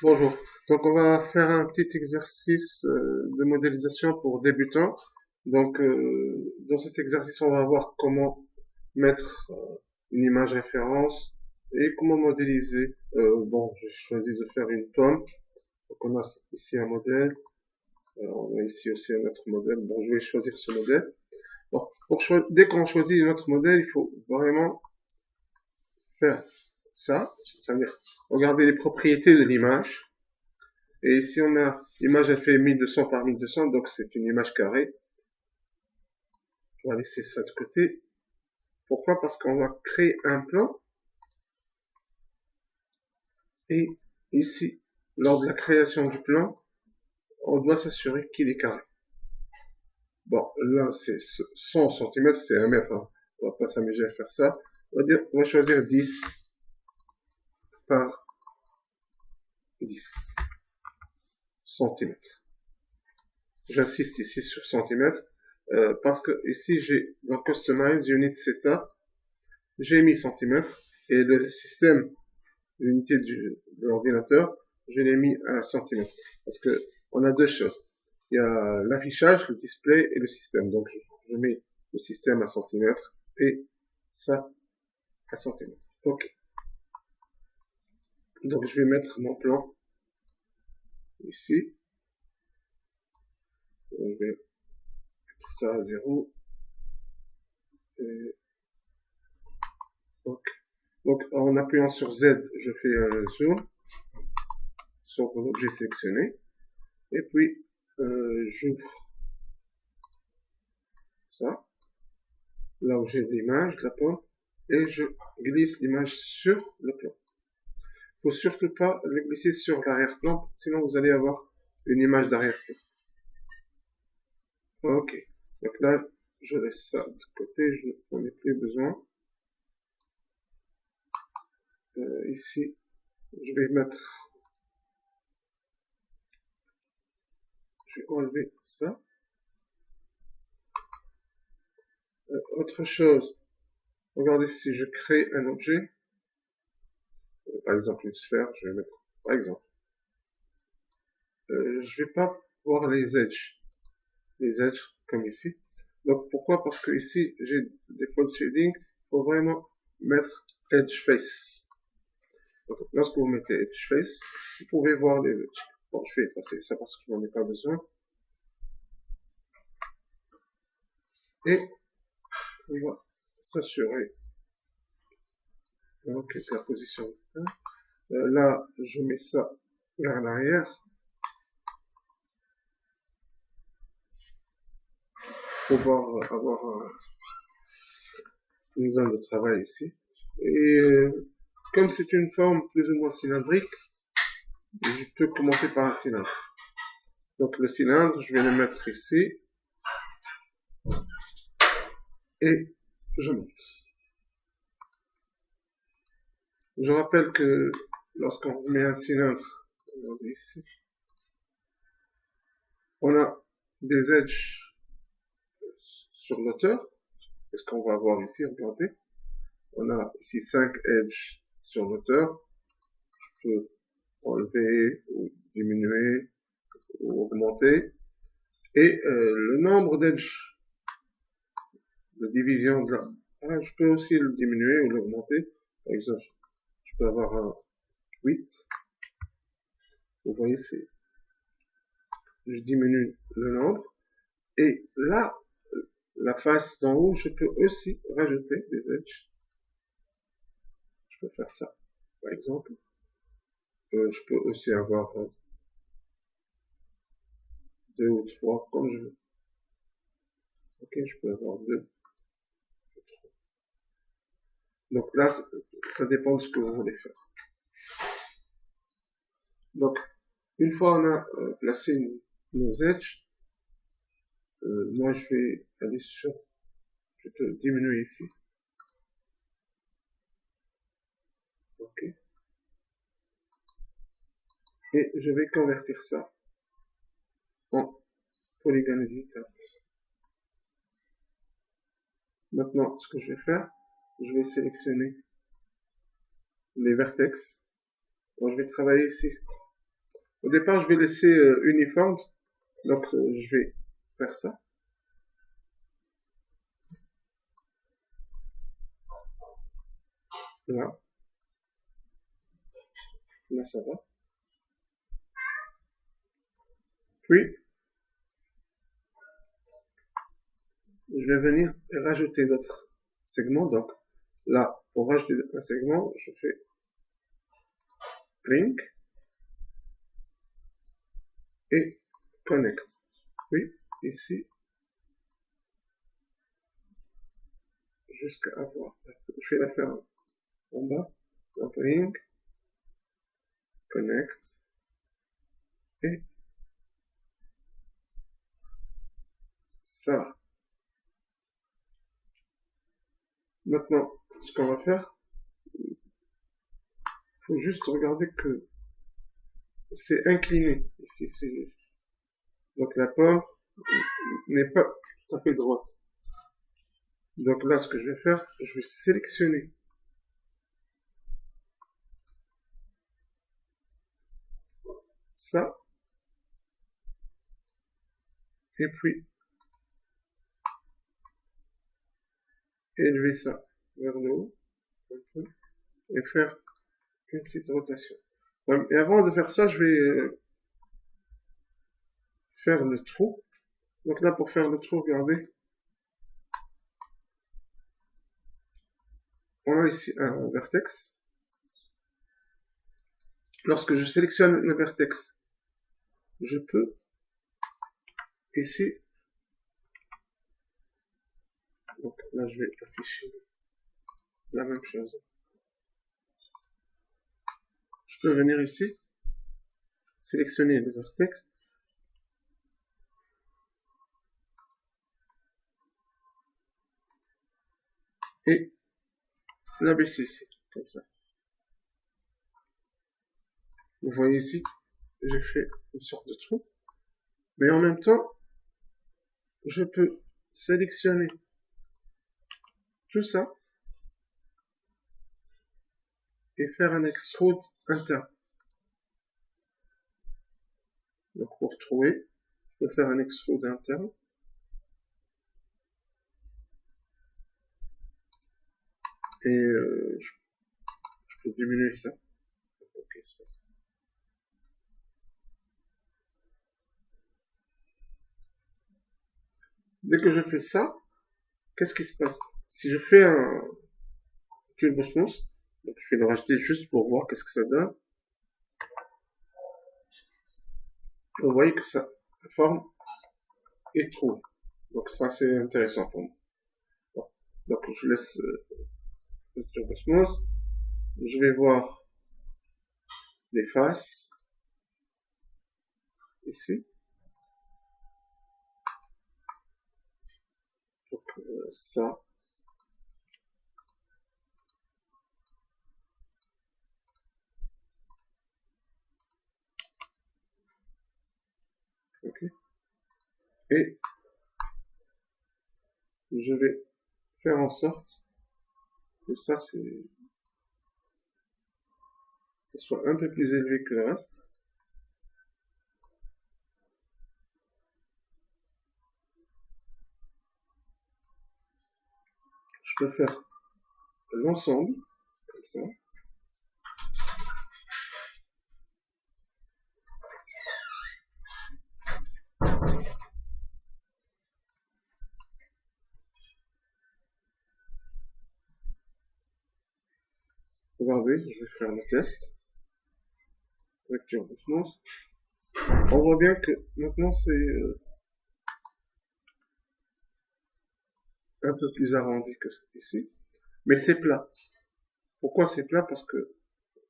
Bonjour. Donc, on va faire un petit exercice de modélisation pour débutants. Donc, dans cet exercice, on va voir comment mettre une image référence et comment modéliser. Bon, j'ai choisi de faire une pomme. Donc, on a ici un modèle. On a ici aussi un autre modèle. Bon, je vais choisir ce modèle. Bon, dès qu'on choisit notre modèle, il faut vraiment faire ça. C'est-à-dire regarder les propriétés de l'image. Et ici, on a l'image, elle fait 1200 par 1200, donc c'est une image carrée. On va laisser ça de côté. Pourquoi? Parce qu'on va créer un plan. Et ici, lors de la création du plan, on doit s'assurer qu'il est carré. Bon, là, c'est 100 cm, c'est 1 mètre. Hein. On va pas s'amuser à faire ça. On va choisir 10 par 10 cm. J'insiste ici sur centimètres. Parce que ici, j'ai dans Customize Unit Setup, j'ai mis centimètres et le système, l'unité de l'ordinateur, je l'ai mis à centimètre. Parce que on a deux choses. Il y a l'affichage, le display et le système. Donc je mets le système à centimètre et ça à centimètre. Ok. Donc je vais mettre mon plan ici. Je vais mettre ça à 0. Et, ok. Donc en appuyant sur Z, je fais un zoom sur l'objet sélectionné. Et puis j'ouvre ça, là où j'ai l'image, la pomme, et je glisse l'image sur le plan. Il ne faut surtout pas le glisser sur l'arrière-plan, sinon vous allez avoir une image d'arrière-plan. Ok, donc là, je laisse ça de côté, je n'en ai plus besoin. Ici, je vais enlever ça. Autre chose, regardez si je crée un objet, par exemple une sphère, je vais mettre, par exemple, je vais pas voir les edges comme ici. Donc pourquoi? Parce que ici j'ai des point shading, il faut vraiment mettre edge face. Donc, lorsque vous mettez edge face, vous pouvez voir les edges. Bon, je vais effacer ça parce que je n'en ai pas besoin. Et on va s'assurer donc la position. Là, je mets ça vers l'arrière. Pour pouvoir avoir une zone de travail ici. Et comme c'est une forme plus ou moins cylindrique, je peux commencer par un cylindre. Donc le cylindre, je vais le mettre ici. Et je monte. Je rappelle que lorsqu'on met un cylindre, ici, on a des edges sur l'auteur. C'est ce qu'on va voir ici, regardez. On a ici 5 edges sur l'auteur. Je peux enlever ou diminuer ou augmenter. Et le nombre d'edges de division de la... je peux aussi le diminuer ou l'augmenter. Par exemple, je peux avoir un 8. Vous voyez, je diminue le nombre. Et là, la face d'en haut, je peux aussi rajouter des edges. Je peux faire ça, par exemple. Je peux aussi avoir 2 ou 3 comme je veux. Ok, je peux avoir 2. Donc là, ça dépend de ce que vous voulez faire. Donc, une fois on a placé nos edges, moi je vais aller sur, je peux diminuer ici. Ok. Et je vais convertir ça en polygone éditable. Maintenant, ce que je vais faire, je vais sélectionner les vertex Donc, je vais travailler ici. Au départ, je vais laisser uniforme. Donc, je vais faire ça. Là. Là, ça va. Puis, je vais venir rajouter d'autres segments. Donc, là, pour rajouter un segment, je fais link et connect. Puis, ici, jusqu'à avoir. Je vais la faire en bas. Donc, link, connect et ça. Maintenant, ce qu'on va faire, il faut juste regarder que c'est incliné. Ici, c'est donc la pomme n'est pas tout à fait droite. Donc là, ce que je vais faire, je vais sélectionner ça et puis élever ça vers le haut un peu, et faire une petite rotation. Et avant de faire ça, je vais faire le trou. Donc là, pour faire le trou, regardez, on a ici un vertex. Lorsque je sélectionne le vertex, je peux ici, donc là je vais afficher la même chose. Je peux venir ici, sélectionner le vertex, et l'abaisser ici, comme ça. Vous voyez ici, j'ai fait une sorte de trou, mais en même temps, je peux sélectionner tout ça et faire un extrude interne. Donc pour trouver, je peux faire un extrude interne. Et je peux diminuer ça. Okay, ça. Dès que je fais ça, qu'est-ce qui se passe? Si je fais un tube osmose, donc je vais le rajouter juste pour voir qu'est-ce que ça donne. Vous voyez que ça forme est trouée. Donc ça c'est intéressant pour moi. Bon. Donc je laisse le tube osmose. Je vais voir les faces ici. Donc ça. Okay. Et je vais faire en sorte que ça soit un peu plus élevé que le reste. Je peux faire l'ensemble, comme ça. Regardez, je vais faire le test. Lecture d'osmose. On voit bien que maintenant c'est un peu plus arrondi que ici. Mais c'est plat. Pourquoi c'est plat? Parce que,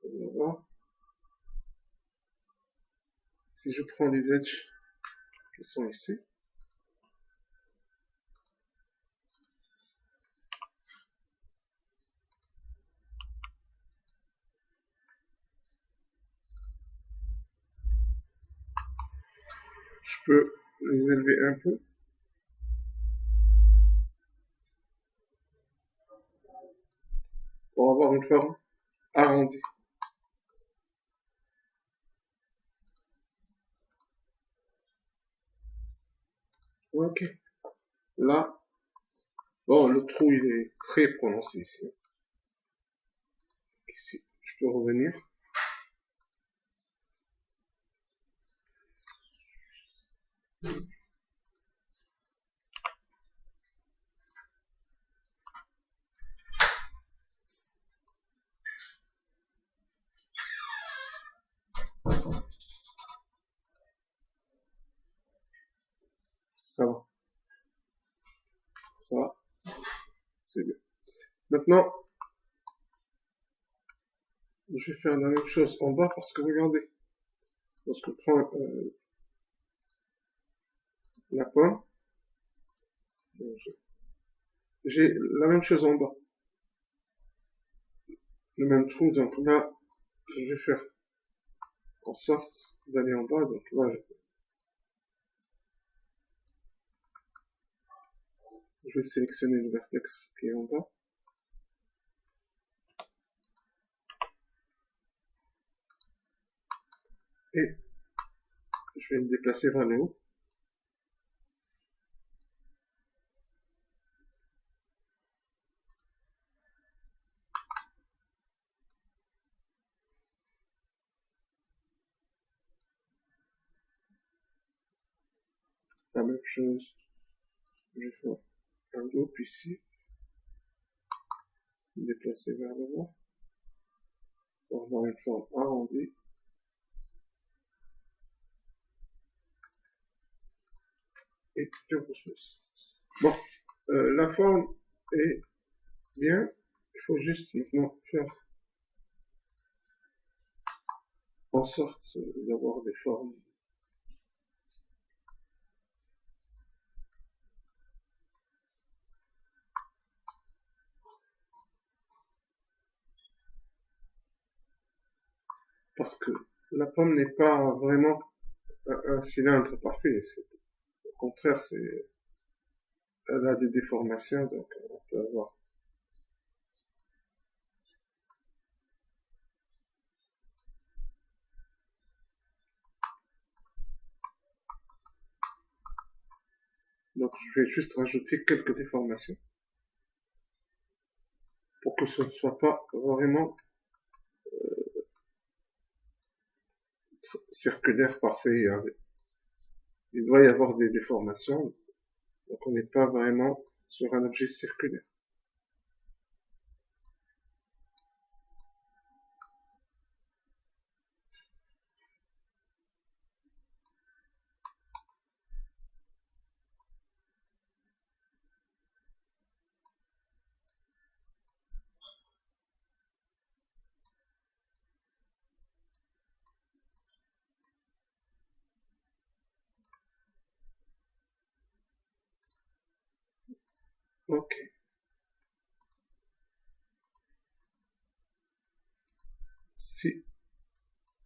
on va voir, si je prends les edges qui sont ici, je peux les élever un peu. Pour avoir une forme arrondie. Ok. Là, bon, le trou, il est très prononcé ici. Ici, je peux revenir. Ça va. Ça va. C'est bien. Maintenant, je vais faire la même chose en bas parce que regardez, lorsque je prends la pomme, j'ai la même chose en bas, le même trou, donc là, je vais faire en sorte d'aller en bas, donc là, je vais sélectionner le vertex qui est en bas, et je vais me déplacer vers le haut. La même chose, je vais faire un loop ici, me déplacer vers le bas, pour avoir une forme arrondie, et puis on pousse. Bon, la forme est bien, il faut juste maintenant faire en sorte d'avoir des formes. Parce que la pomme n'est pas vraiment un cylindre parfait. Au contraire, elle a des déformations, donc on peut avoir. Donc je vais juste rajouter quelques déformations pour que ce ne soit pas vraiment circulaire parfait. Regardez. Il doit y avoir des déformations, donc on n'est pas vraiment sur un objet circulaire. Ok. Si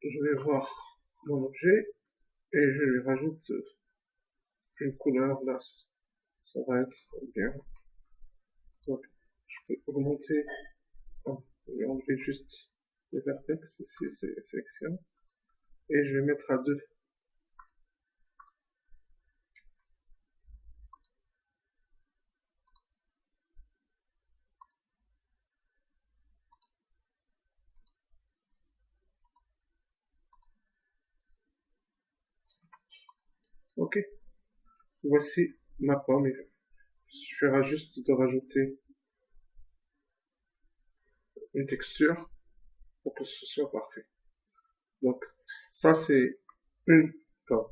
je vais voir mon objet et je lui rajoute une couleur, là, ça va être bien. Donc, je peux augmenter, je vais enlever juste les vertex, ici, c'est sélection, et je vais mettre à 2. Ok, voici ma pomme. Il suffira juste de rajouter une texture pour que ce soit parfait. Donc, ça c'est une pomme.